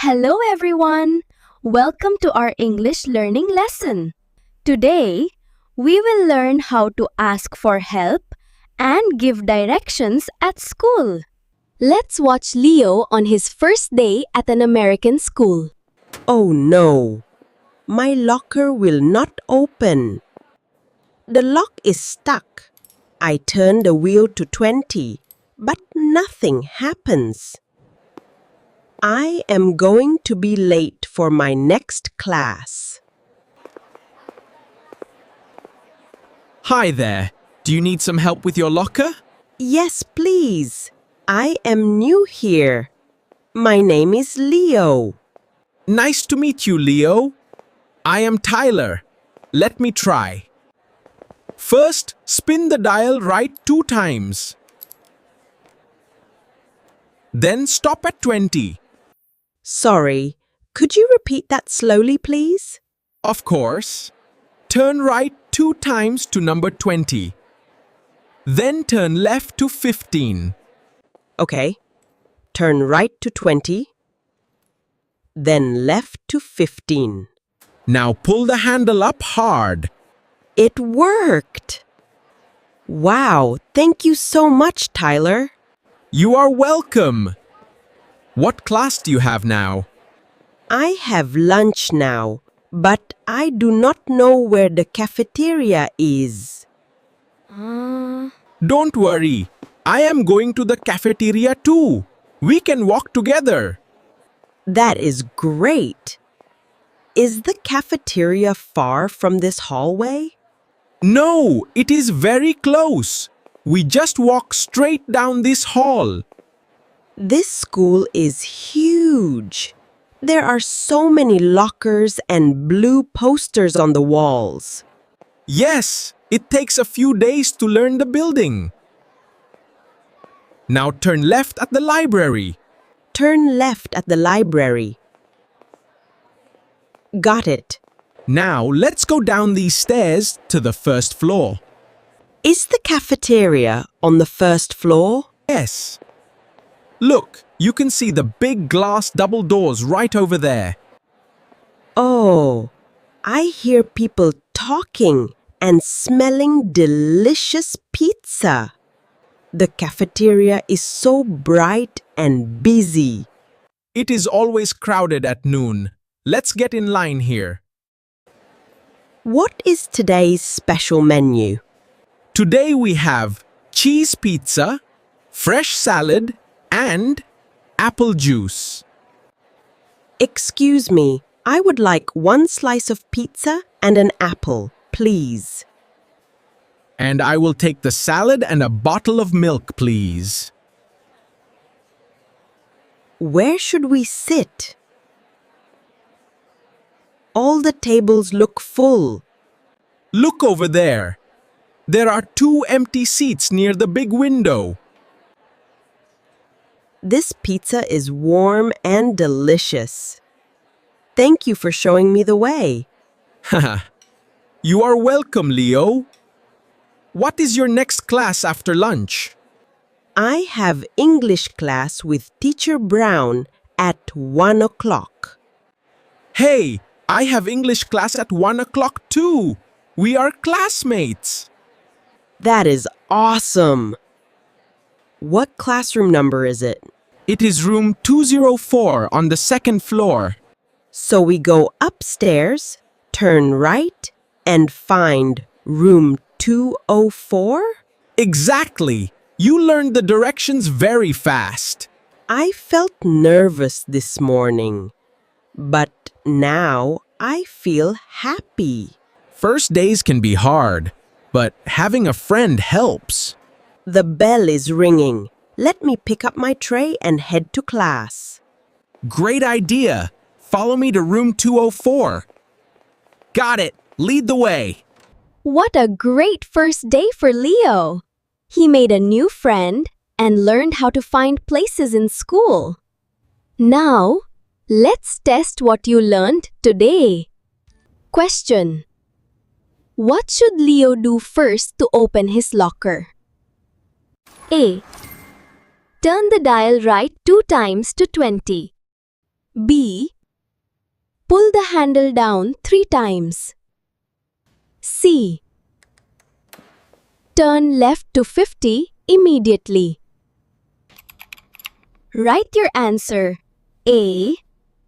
Hello everyone! Welcome to our English learning lesson. Today, we will learn how to ask for help and give directions at school. Let's watch Leo on his first day at an American school. Oh no, my locker will not open. The lock is stuck. I turn the wheel to 20, but nothing happens. I am going to be late for my next class. Hi there. Do you need some help with your locker? Yes, please. I am new here. My name is Leo. Nice to meet you, Leo. I am Tyler. Let me try. First, spin the dial right 2 times. Then stop at 20. Sorry, could you repeat that slowly, please? Of course. Turn right 2 times to number 20. Then turn left to 15. Okay. Turn right to 20, then left to 15. Now pull the handle up hard. It worked! Wow, thank you so much, Tyler. You are welcome. What class do you have now? I have lunch now, but I do not know where the cafeteria is. Don't worry. I am going to the cafeteria too. We can walk together. That is great. Is the cafeteria far from this hallway? No, it is very close. We just walk straight down this hall. This school is huge. There are so many lockers and blue posters on the walls. Yes, it takes a few days to learn the building. Now turn left at the library. Turn left at the library. Got it. Now let's go down these stairs to the first floor. Is the cafeteria on the first floor? Yes. Look, you can see the big glass double doors right over there. Oh, I hear people talking and smelling delicious pizza. The cafeteria is so bright and busy. It is always crowded at noon. Let's get in line here. What is today's special menu? Today we have cheese pizza, fresh salad, and apple juice. Excuse me, I would like 1 slice of pizza and an apple, please. And I will take the salad and a bottle of milk, please. Where should we sit? All the tables look full. Look over there. There are 2 empty seats near the big window. This pizza is warm and delicious. Thank you for showing me the way. Haha. You are welcome, Leo. What is your next class after lunch? I have English class with Teacher Brown at 1 o'clock. Hey, I have English class at 1 o'clock too. We are classmates. That is awesome! What classroom number is it? It is room 204 on the 2nd floor. So we go upstairs, turn right, and find room 204? Exactly. You learned the directions very fast. I felt nervous this morning, but now I feel happy. First days can be hard, but having a friend helps. The bell is ringing. Let me pick up my tray and head to class. Great idea. Follow me to room 204. Got it. Lead the way. What a great first day for Leo! He made a new friend and learned how to find places in school. Now, let's test what you learned today. Question: what should Leo do first to open his locker? A. Turn the dial right 2 times to 20. B. Pull the handle down 3 times. C. Turn left to 50 immediately. Write your answer A,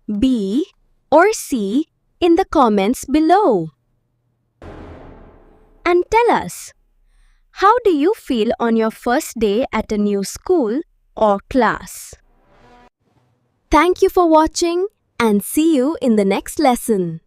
B, or C in the comments below. And tell us, how do you feel on your first day at a new school or class? Thank you for watching and see you in the next lesson.